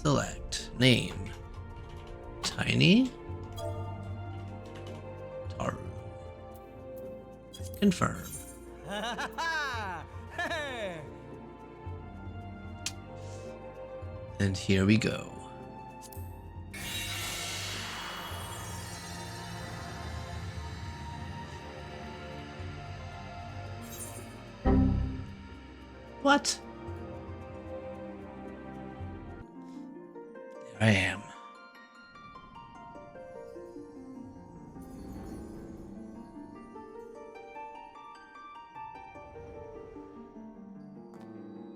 Select. Name. Tiny. Taru. Confirm. And here we go. What? There I am.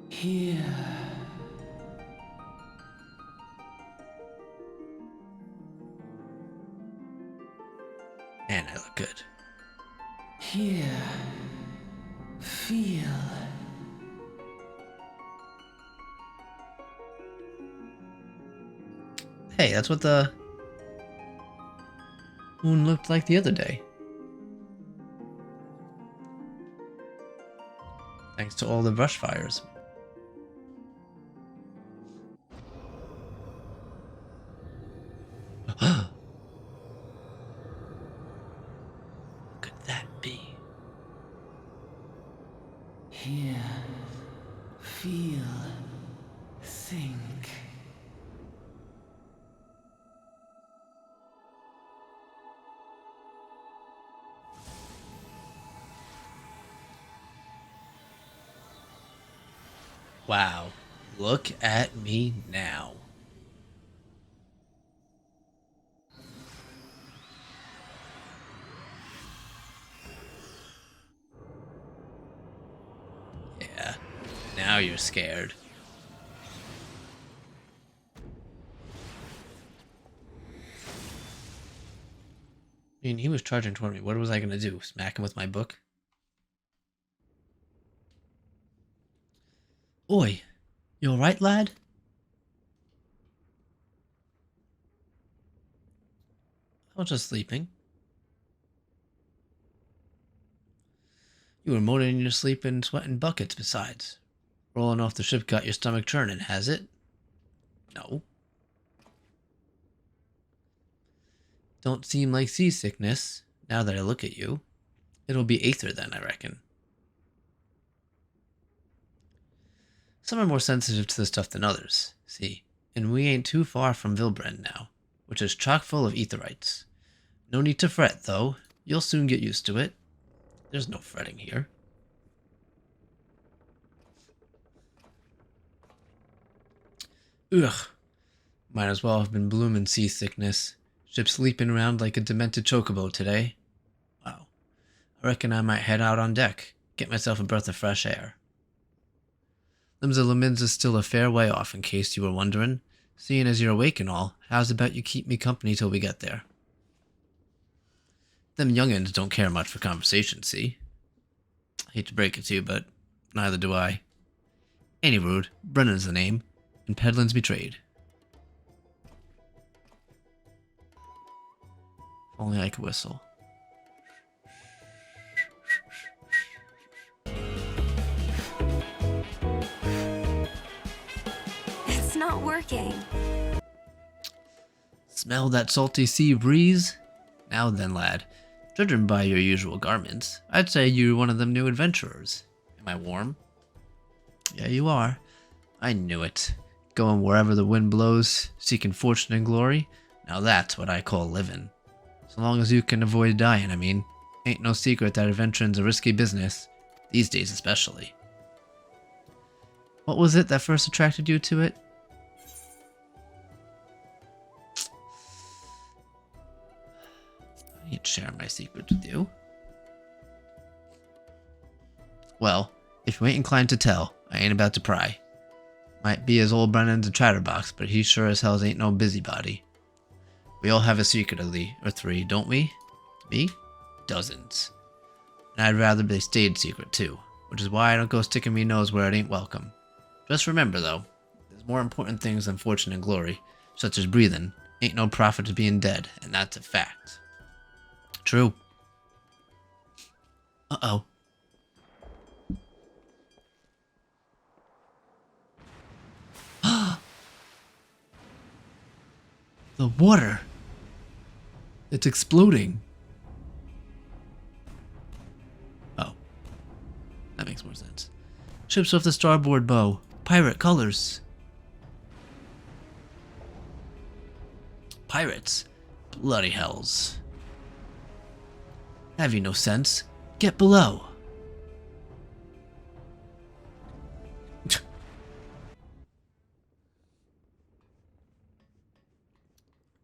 Here. Man, I look good. Here. Feel. Hey, that's what the moon looked like the other day. Thanks to all the brush fires. What could that be? Here. Feel. Think. Wow, look at me now. Yeah, now you're scared. I mean, he was charging toward me. What was I gonna do? Smack him with my book? Oi, you alright, lad? I was just sleeping. You were moaning in your sleep and sweating buckets besides. Rolling off the ship got your stomach churning, has it? No. Don't seem like seasickness, now that I look at you. It'll be Aether then, I reckon. Some are more sensitive to this stuff than others, see, and we ain't too far from Vilbrand now, which is chock full of Aetherites. No need to fret, though. You'll soon get used to it. There's no fretting here. Ugh. Might as well have been bloomin' seasickness. Ship sleeping around like a demented chocobo today. Wow. I reckon I might head out on deck. Get myself a breath of fresh air. Limbs of Lemins is still a fair way off, in case you were wondering. Seeing as you're awake and all, how's about you keep me company till we get there? Them young'uns don't care much for conversation, see? I hate to break it to you, but neither do I. Any rude, Brennan's the name, and Pedlin's betrayed. If only I could whistle. It's not working. Smell that salty sea breeze? Now then, lad, judging by your usual garments, I'd say you're one of them new adventurers. Am I warm? Yeah, you are. I knew it. Going wherever the wind blows, seeking fortune and glory. Now that's what I call living. So long as you can avoid dying, I mean. Ain't no secret that adventuring's a risky business. These days especially. What was it that first attracted you to it? I ain't sharing my secrets with you. Well, if you ain't inclined to tell, I ain't about to pry. Might be as old Brennan's a chatterbox, but he sure as hell ain't no busybody. We all have a secret, or three, don't we? Me? Dozens. And I'd rather they stayed secret too, which is why I don't go sticking me nose where it ain't welcome. Just remember though, there's more important things than fortune and glory, such as breathing. Ain't no profit to being dead, and that's a fact. True. Uh-oh. The water. It's exploding. Oh. That makes more sense. Ships off the starboard bow. Pirate colors. Pirates. Bloody hells. Have you no sense? Get below.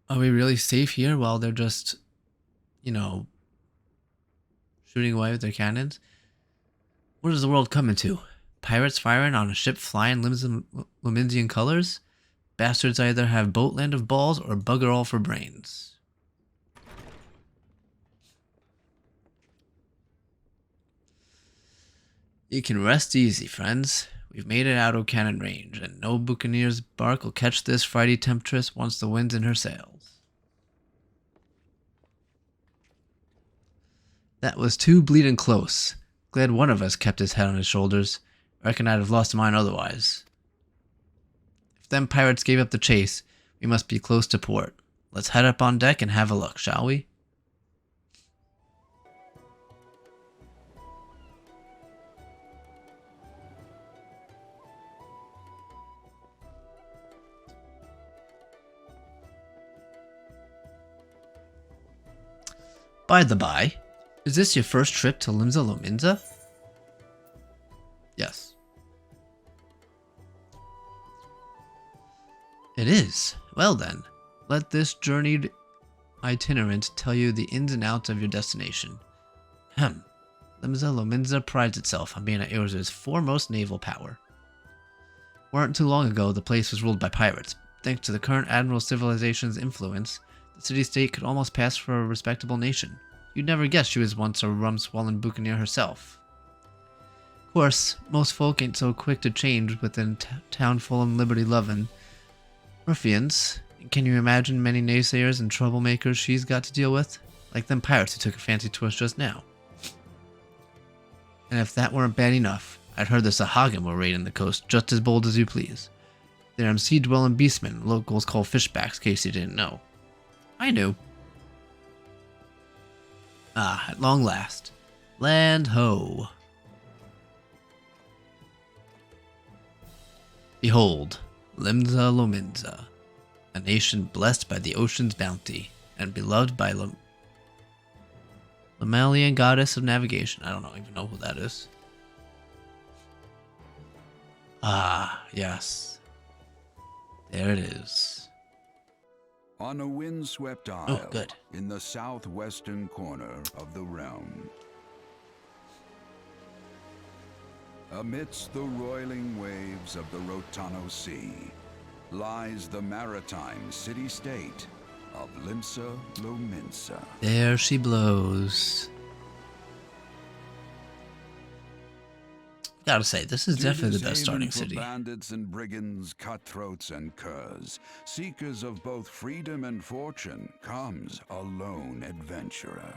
Are we really safe here while they're just, you know, shooting away with their cannons? What is the world coming to? Pirates firing on a ship flying Luminsian colors? Bastards either have Boatland of balls or bugger all for brains. You can rest easy, friends. We've made it out of cannon range, and no buccaneer's bark will catch this Friday temptress once the wind's in her sails. That was too bleeding close. Glad one of us kept his head on his shoulders. I reckon I'd have lost mine otherwise. If them pirates gave up the chase, we must be close to port. Let's head up on deck and have a look, shall we? By the by, is this your first trip to Limsa Lominsa? Yes. It is. Well then, let this journeyed itinerant tell you the ins and outs of your destination. Limsa Lominsa prides itself on being Eorzea's foremost naval power. Weren't too long ago, the place was ruled by pirates. Thanks to the current admiral civilization's influence, the city-state could almost pass for a respectable nation. You'd never guess she was once a rum-swallowed buccaneer herself. Of course, most folk ain't so quick to change within a town full of liberty-loving ruffians. Can you imagine many naysayers and troublemakers she's got to deal with? Like them pirates who took a fancy to us just now. And if that weren't bad enough, I'd heard the Sahagin were raiding the coast just as bold as you please. They're sea-dwelling beastmen locals call fishbacks, in case you didn't know. I knew. Ah, at long last. Land ho. Behold, Limsa Lominsa, a nation blessed by the ocean's bounty and beloved by Lemalian goddess of navigation. I don't even know who that is. Ah, yes. There it is. On a windswept isle good. in the southwestern corner of the realm. Amidst the roiling waves of the Rotano Sea lies the maritime city-state of Limsa Lominsa. There she blows. Gotta say, this is definitely the best starting city. Bandits and brigands, cutthroats and curs, seekers of both freedom and fortune, comes a lone adventurer.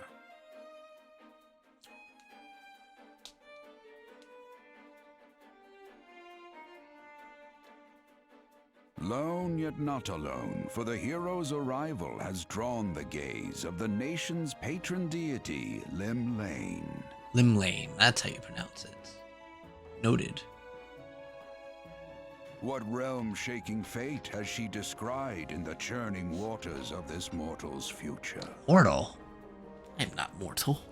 Lone yet not alone, for the hero's arrival has drawn the gaze of the nation's patron deity, Limlane. Limlane, that's how you pronounce it. Noted. What realm-shaking fate has she descried in the churning waters of this mortal's future? Mortal? I'm not mortal.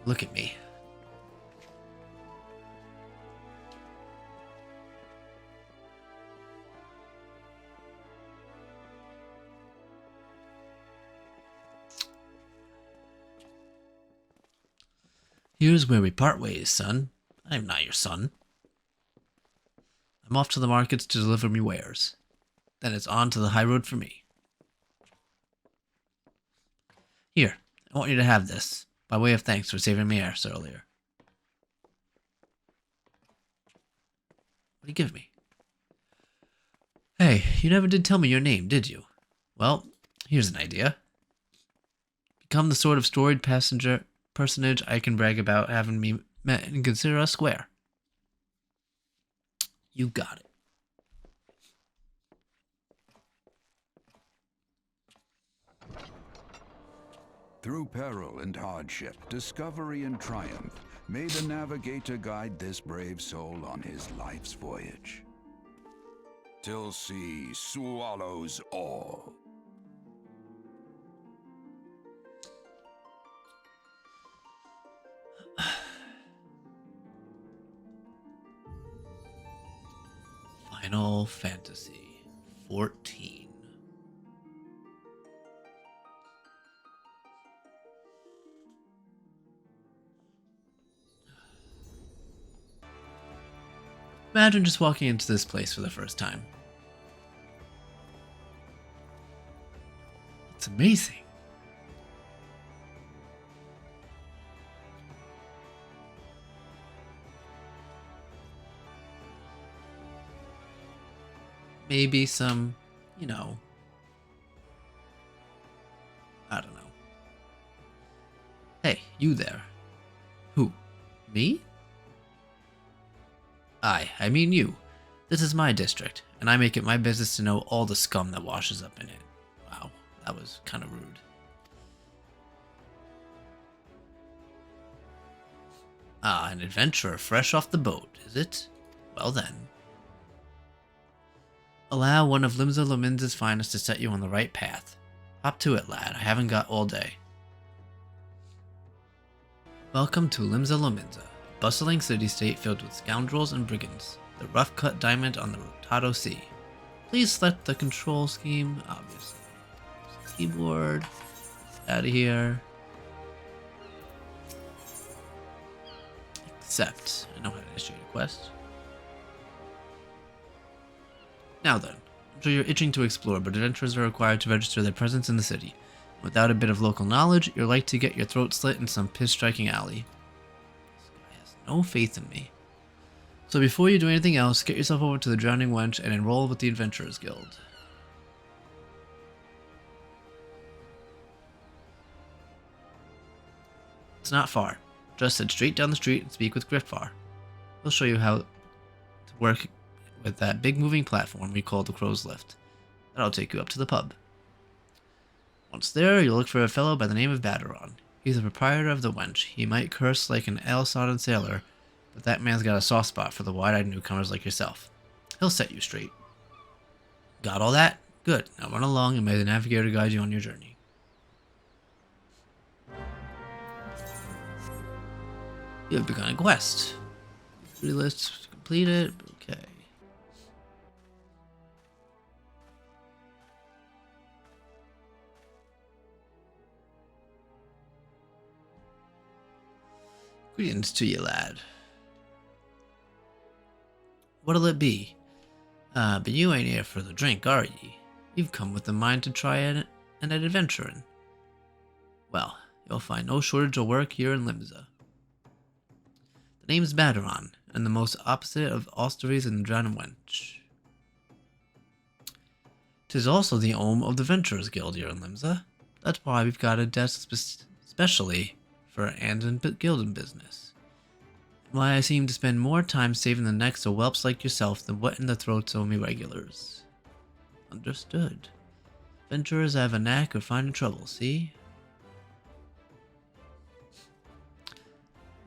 Look at me. Here's where we part ways, son. I'm not your son. I'm off to the markets to deliver me wares. Then it's on to the high road for me. Here, I want you to have this, by way of thanks for saving me arse earlier. What do you give me? Hey, you never did tell me your name, did you? Well, here's an idea. Become the sort of storied personage I can brag about having me met and consider us square. You got it. Through peril and hardship, discovery and triumph, may the navigator guide this brave soul on his life's voyage. Till sea swallows all. Final Fantasy 14. Imagine just walking into this place for the first time. It's amazing. Maybe some, I don't know. Hey, you there. Who? Me? I mean you. This is my district, and I make it my business to know all the scum that washes up in it. Wow, that was kind of rude. Ah, an adventurer fresh off the boat, is it? Well then. Allow one of Limsa Lominza's finest to set you on the right path. Hop to it, lad. I haven't got all day. Welcome to Limsa Lominza, a bustling city-state filled with scoundrels and brigands, the rough-cut diamond on the Rotado Sea. Please select the control scheme, obviously. Keyboard, out of here. Accept. I know how to initiate a quest. Now then, I'm sure you're itching to explore, but adventurers are required to register their presence in the city. Without a bit of local knowledge, you're like to get your throat slit in some piss-striking alley. This guy has no faith in me. So before you do anything else, get yourself over to the Drowning Wench and enroll with the Adventurers Guild. It's not far. Just head straight down the street and speak with Griffar. He'll show you how to work with that big moving platform we call the Crow's Lift. That'll take you up to the pub. Once there, you'll look for a fellow by the name of Baderon. He's the proprietor of the Wench. He might curse like an ale-sodden sailor, but that man's got a soft spot for the wide-eyed newcomers like yourself. He'll set you straight. Got all that? Good. Now run along and may the navigator guide you on your journey. You have begun a quest. Free list completed. Okay. Greetings to you, lad. What'll it be? But you ain't here for the drink, are ye? You've come with the mind to try an adventuring. Well, you'll find no shortage of work here in Limsa. The name's Baderon, and the most opposite of Osteries and the Drowning Wench. 'Tis also the home of the Venturers Guild here in Limsa. That's why we've got a desk specially for and guild business. And why I seem to spend more time saving the necks of whelps like yourself than wetting the throats of me regulars. Understood. Adventurers have a knack of finding trouble, see?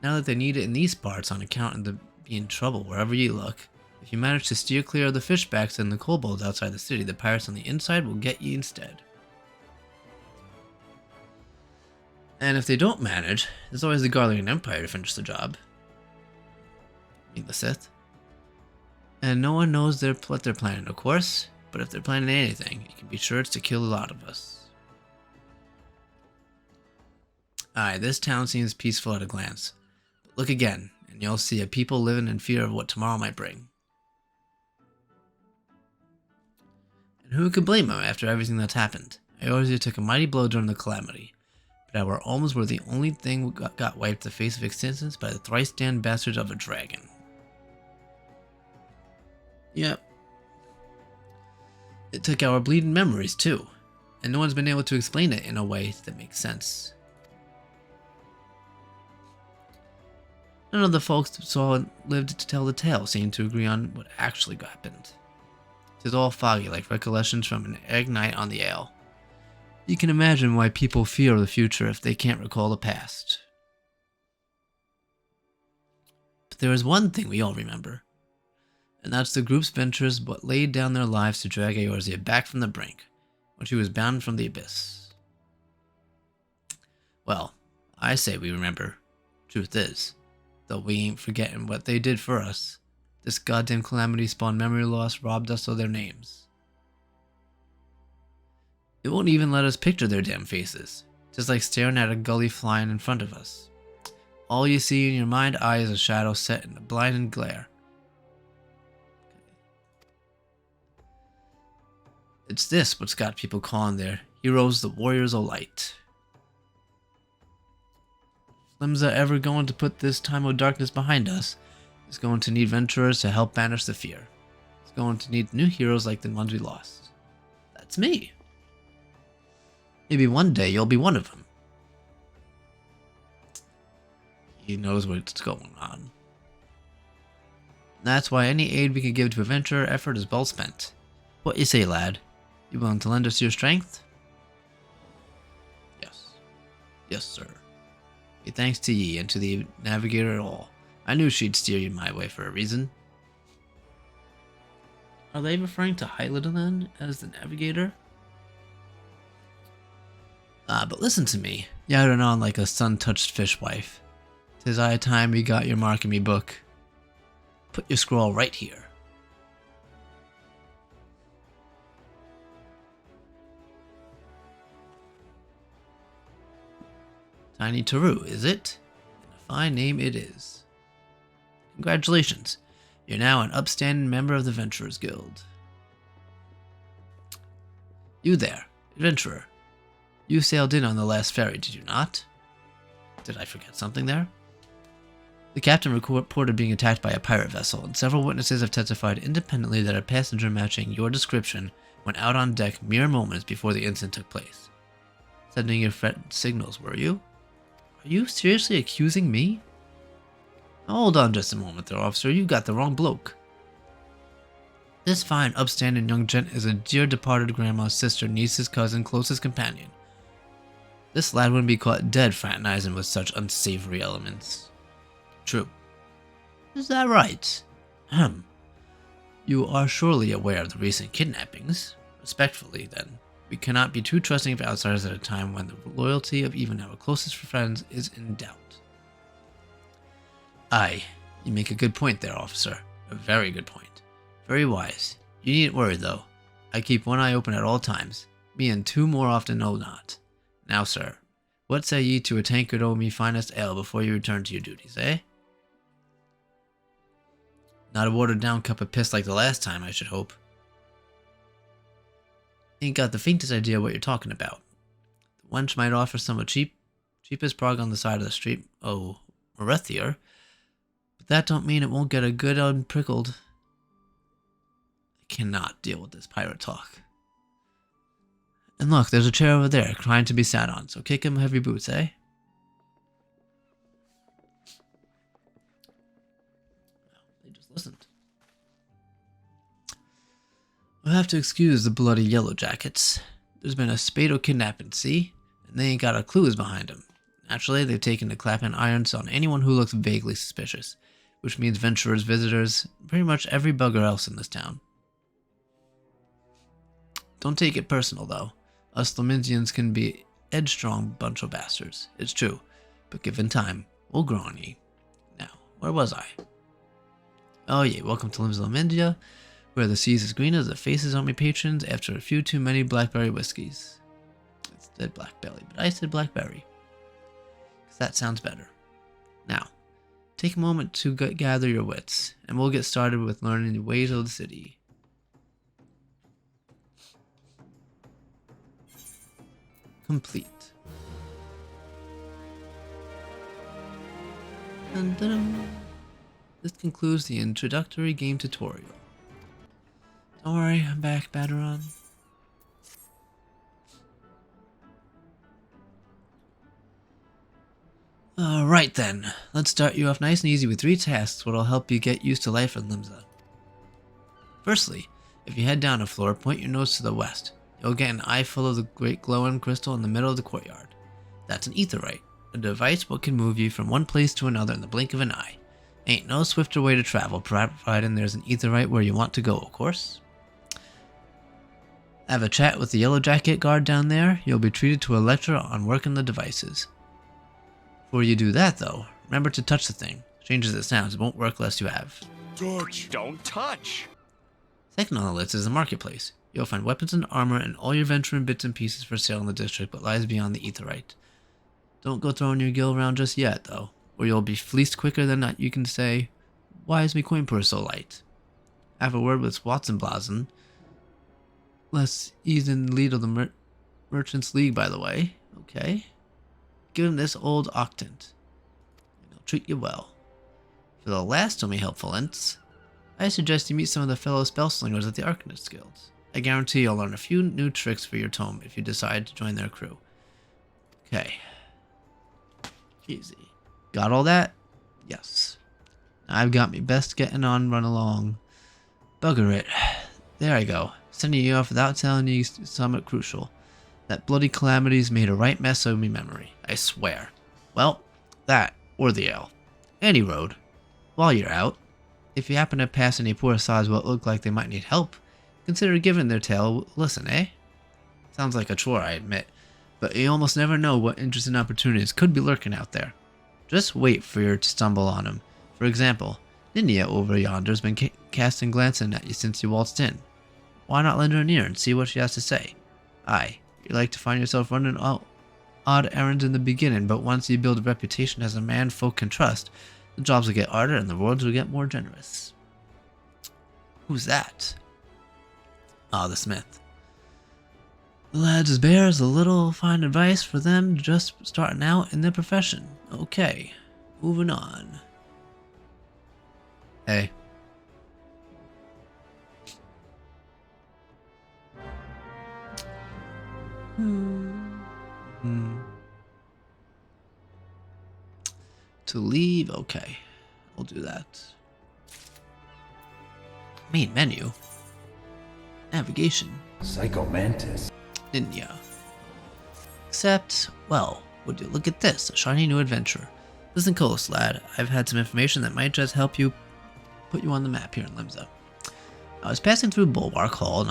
Now that they need it in these parts on account of the being trouble wherever you look, if you manage to steer clear of the fishbacks and the kobolds outside the city, the pirates on the inside will get you instead. And if they don't manage, there's always the Garlean Empire to finish the job. I mean the Sith. And no one knows what they're planning, of course, but if they're planning anything, you can be sure it's to kill a lot of us. Aye, this town seems peaceful at a glance. But look again, and you'll see a people living in fear of what tomorrow might bring. And who could blame them after everything that's happened? Eorzea took a mighty blow during the calamity. But our alms were the only thing we got wiped the face of existence by the thrice-damned bastards of a dragon. Yep. It took our bleeding memories, too. And no one's been able to explain it in a way that makes sense. None of the folks that saw and lived to tell the tale seemed to agree on what actually happened. 'Tis all foggy like recollections from an egg night on the ale. You can imagine why people fear the future if they can't recall the past. But there is one thing we all remember, and that's the group's ventures what laid down their lives to drag Eorzea back from the brink, when she was bound from the abyss. Well, I say we remember. Truth is, though we ain't forgetting what they did for us, this goddamn calamity spawned memory loss, robbed us of their names. It won't even let us picture their damn faces, just like staring at a gully flying in front of us. All you see in your mind eye is a shadow set in a blinding glare. It's this what's got people calling their heroes the Warriors of Light. If Limsa ever going to put this time of darkness behind us, it's going to need venturers to help banish the fear. It's going to need new heroes like the ones we lost. That's me. Maybe one day you'll be one of them. He knows what's going on. That's why any aid we can give to a venturer effort is well spent. What you say, lad? You willing to lend us your strength? Yes. Yes, sir. Be thanks to ye and to the navigator at all. I knew she'd steer you my way for a reason. Are they referring to Hylian then as the navigator? But listen to me. Yattering on like a sun-touched fishwife. 'Tis high time you got your mark in me book. Put your scroll right here. Tiny Taru, is it? And a fine name it is. Congratulations. You're now an upstanding member of the Venturers Guild. You there, adventurer. You sailed in on the last ferry, did you not? Did I forget something there? The captain reported being attacked by a pirate vessel, and several witnesses have testified independently that a passenger matching your description went out on deck mere moments before the incident took place. Sending your signals, were you? Are you seriously accusing me? Hold on just a moment there, officer. You got the wrong bloke. This fine, upstanding young gent is a dear departed grandma's sister, niece's cousin, closest companion. This lad wouldn't be caught dead fraternizing with such unsavory elements. True. Is that right? You are surely aware of the recent kidnappings. Respectfully, then, we cannot be too trusting of outsiders at a time when the loyalty of even our closest friends is in doubt. Aye, you make a good point there, officer. A very good point. Very wise. You needn't worry, though. I keep one eye open at all times, me and two more often know not. Now, sir, what say ye to a tankard o' me finest ale before you return to your duties, eh? Not a watered-down cup of piss like the last time, I should hope. Ain't got the faintest idea what you're talking about. The wench might offer some a cheapest prog on the side of the street, Eorzea, but that don't mean it won't get a good unprickled. I cannot deal with this pirate talk. And look, there's a chair over there, crying to be sat on, so kick him heavy boots, eh? They just listened. We'll have to excuse the bloody yellow jackets. There's been a spade o' kidnapping, see? And they ain't got a clue who's behind them. Naturally, they've taken to clapping irons on anyone who looks vaguely suspicious, which means venturers, visitors, pretty much every bugger else in this town. Don't take it personal, though. Us Laminsians can be headstrong bunch of bastards. It's true, but given time, we'll grow on ye. Now, where was I? Oh yeah, welcome to Laminsia, where the sea's as green as the faces on my patrons after a few too many blackberry whiskeys. It said blackberry, but I said blackberry. Because that sounds better. Now, take a moment to gather your wits, and we'll get started with learning the ways of the city. Complete. Dun, dun, dun. This concludes the introductory game tutorial. Don't worry, I'm back, Baderon. Alright then, let's start you off nice and easy with 3 tasks that'll help you get used to life in Limsa. Firstly, if you head down a floor, point your nose to the west. You'll get an eye full of the great glowing crystal in the middle of the courtyard. That's an aetherite, a device what can move you from one place to another in the blink of an eye. Ain't no swifter way to travel, providing there's an aetherite where you want to go, of course. Have a chat with the yellow jacket guard down there. You'll be treated to a lecture on working the devices. Before you do that though, remember to touch the thing. Strange as it sounds, it won't work unless you have. Touch. Don't touch. Second on the list is the marketplace. You'll find weapons and armor and all your venturing bits and pieces for sale in the district, but lies beyond the aetherite. Don't go throwing your gil around just yet though, or you'll be fleeced quicker than that you can say, "Why is me coin purse so light?" Have a word with Watson Blazen. He's in the lead of the Merchants League, by the way. Okay. Give him this old octant, and he'll treat you well. For the last of me helpful hints, I suggest you meet some of the fellow spellslingers at the Arcanist Guilds. I guarantee you'll learn a few new tricks for your tome if you decide to join their crew. Okay. Easy. Got all that? Yes. I've got me best getting on run along. Bugger it. There I go. Sending you off without telling you something crucial. That bloody calamity's made a right mess of me memory, I swear. Well, that, or the ale. Any road. While you're out, if you happen to pass any poor sods what look like they might need help, consider giving their tale a listen, eh? Sounds like a chore, I admit, but you almost never know what interesting opportunities could be lurking out there. Just wait for you to stumble on them. For example, Ninia over yonder's been casting glancing at you since you waltzed in. Why not lend her an ear and see what she has to say? Aye, you like to find yourself running odd errands in the beginning, but once you build a reputation as a man folk can trust, the jobs will get harder and the rewards will get more generous. Who's that? Ah, the smith. The lads bears a little fine advice for them just starting out in their profession. Okay, moving on. Hey. To leave, okay. We'll do that. Main menu. Navigation. Psychomantis. Ninya. Except, well, would you look at this? A shiny new adventure. Listen close, lad. I've had some information that might just help you put you on the map here in Limsa. I was passing through Bulwark Hall,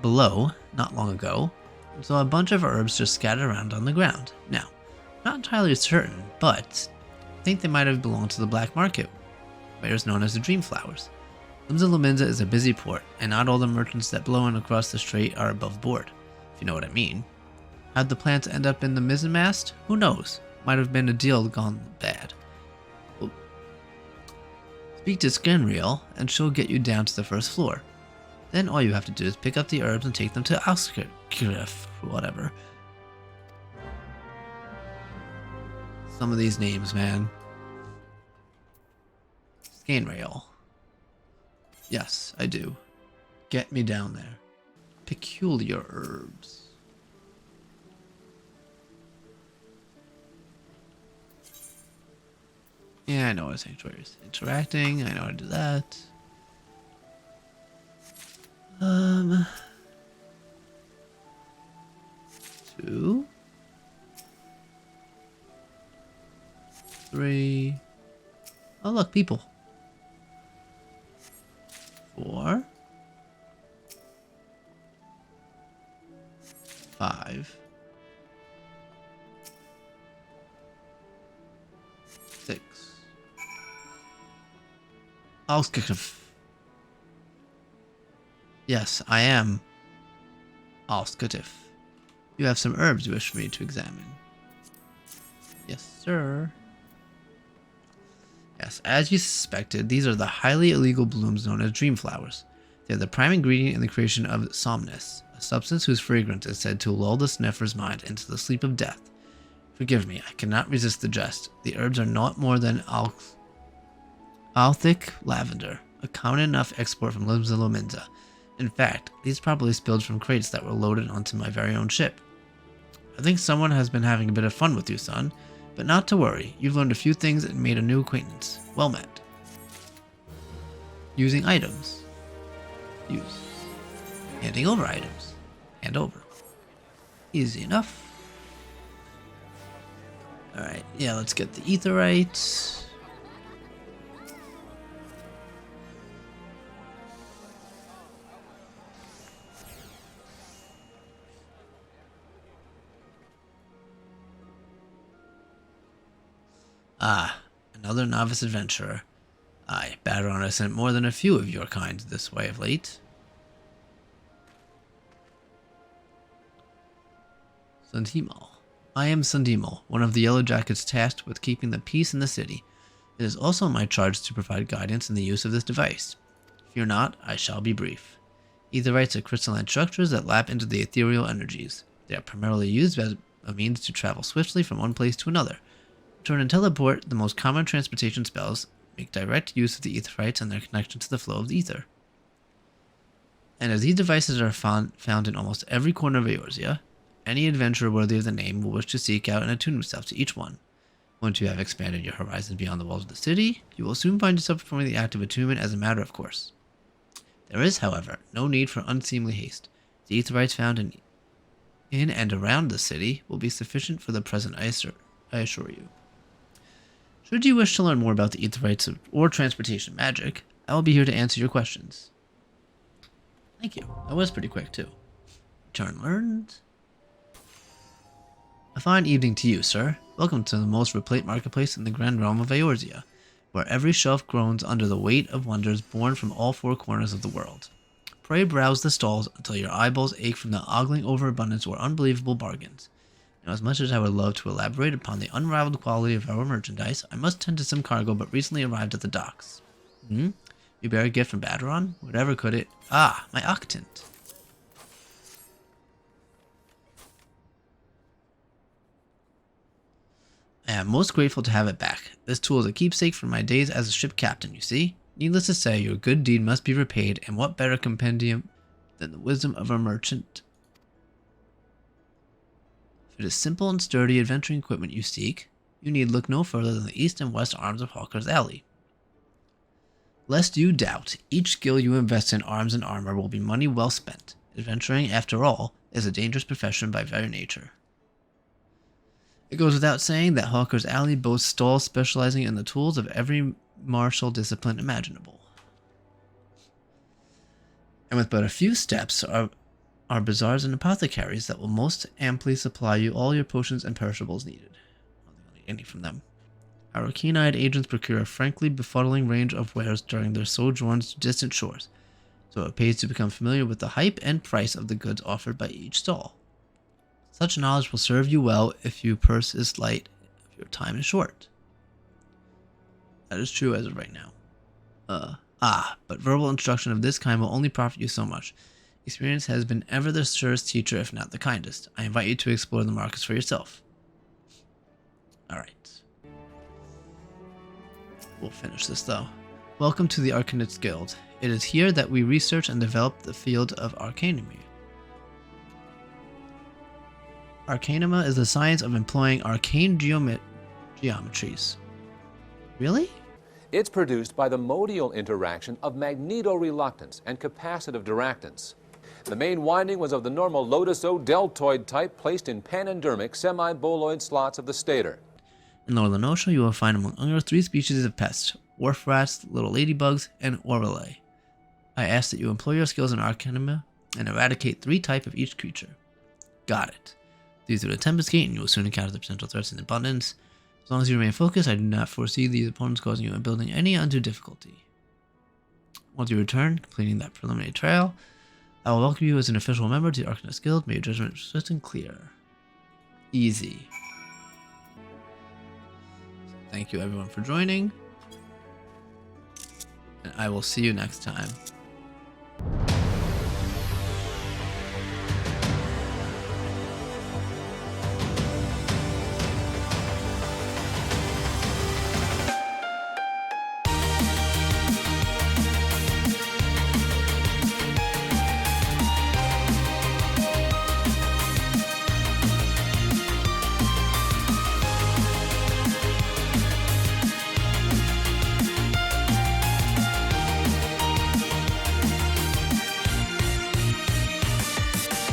below, not long ago, and saw a bunch of herbs just scattered around on the ground. Now, not entirely certain, but I think they might have belonged to the black market, wares known as the Dream Flowers. Limsa Lominsa is a busy port, and not all the merchants that blow in across the strait are above board, if you know what I mean. How'd the plants end up in the mizzenmast? Who knows? Might have been a deal gone bad. Well, speak to Scanriel, and she'll get you down to the first floor. Then all you have to do is pick up the herbs and take them to Alskirif, whatever. Some of these names, man. Scanriel. Yes, I do. Get me down there. Peculiar herbs. Yeah, I know what sanctuary is. Interacting, I know how to do that. 2, 3. Oh look, people. 4, 5, 6. Alskirif. Yes, I am Alskirif. You have some herbs you wish me to examine. Yes, sir. Yes, as you suspected, these are the highly illegal blooms known as dream flowers. They are the prime ingredient in the creation of somnus, a substance whose fragrance is said to lull the sniffer's mind into the sleep of death. Forgive me, I cannot resist the jest. The herbs are not more than Althic lavender, a common enough export from Limsa Lominsa. In fact, these probably spilled from crates that were loaded onto my very own ship. I think someone has been having a bit of fun with you, son. But not to worry, you've learned a few things and made a new acquaintance. Well met. Using items. Use. Handing over items. Hand over. Easy enough. Alright, yeah, let's get the Aetheryte. Ah, another novice adventurer. Aye, Baron has sent more than a few of your kind this way of late. Sundhimal. I am Sundhimal, one of the Yellow Jackets tasked with keeping the peace in the city. It is also my charge to provide guidance in the use of this device. Fear not, I shall be brief. Aetherites are crystalline structures that lap into the ethereal energies. They are primarily used as a means to travel swiftly from one place to another. Turn and teleport, the most common transportation spells, make direct use of the Aetherites and their connection to the flow of the ether. And as these devices are found in almost every corner of Eorzea, any adventurer worthy of the name will wish to seek out and attune himself to each one. Once you have expanded your horizons beyond the walls of the city, you will soon find yourself performing the act of attunement as a matter of course. There is, however, no need for unseemly haste. The Aetherites found in and around the city will be sufficient for the present, I assure you. Should you wish to learn more about the Aetherites or transportation magic, I will be here to answer your questions. Thank you. That was pretty quick, too. Turn learned. A fine evening to you, sir. Welcome to the most replete marketplace in the grand realm of Eorzea, where every shelf groans under the weight of wonders born from all four corners of the world. Pray browse the stalls until your eyeballs ache from the ogling overabundance or unbelievable bargains. Now, as much as I would love to elaborate upon the unrivaled quality of our merchandise, I must tend to some cargo but recently arrived at the docks. You bear a gift from Baderon? Whatever could it... Ah, my octant. I am most grateful to have it back. This tool is a keepsake from my days as a ship captain, you see. Needless to say, your good deed must be repaid, and what better compendium than the wisdom of a merchant? If it is simple and sturdy adventuring equipment you seek, you need look no further than the east and west arms of Hawker's Alley. Lest you doubt, each skill you invest in arms and armor will be money well spent. Adventuring, after all, is a dangerous profession by very nature. It goes without saying that Hawker's Alley boasts stalls specializing in the tools of every martial discipline imaginable. And with but a few steps are bazaars and apothecaries that will most amply supply you all your potions and perishables needed. I don't need any from them. Our keen-eyed agents procure a frankly befuddling range of wares during their sojourns to distant shores, so it pays to become familiar with the hype and price of the goods offered by each stall. Such knowledge will serve you well if your purse is light, if your time is short. That is true as of right now. But verbal instruction of this kind will only profit you so much. Experience has been ever the surest teacher, if not the kindest. I invite you to explore the markets for yourself. Alright. We'll finish this though. Welcome to the Arcanists Guild. It is here that we research and develop the field of arcanemy. Arcanema is the science of employing arcane geometries. Really? It's produced by the modial interaction of magnetoreluctance and capacitive diractance. The main winding was of the normal lotuso-deltoid type placed in panendermic semi-boloid slots of the stator. In Lower Lenosha, you will find among other 3 species of pests, wharf rats, little ladybugs, and oralae. I ask that you employ your skills in arcanema and eradicate 3 types of each creature. Got it. These are the Tempest Gate, and you will soon encounter the potential threats in abundance. As long as you remain focused, I do not foresee these opponents causing you and building any undue difficulty. Once you return, completing that preliminary trial, I will welcome you as an official member to the Arcanist Guild. May your judgment be swift and clear. Easy. Thank you everyone for joining, and I will see you next time.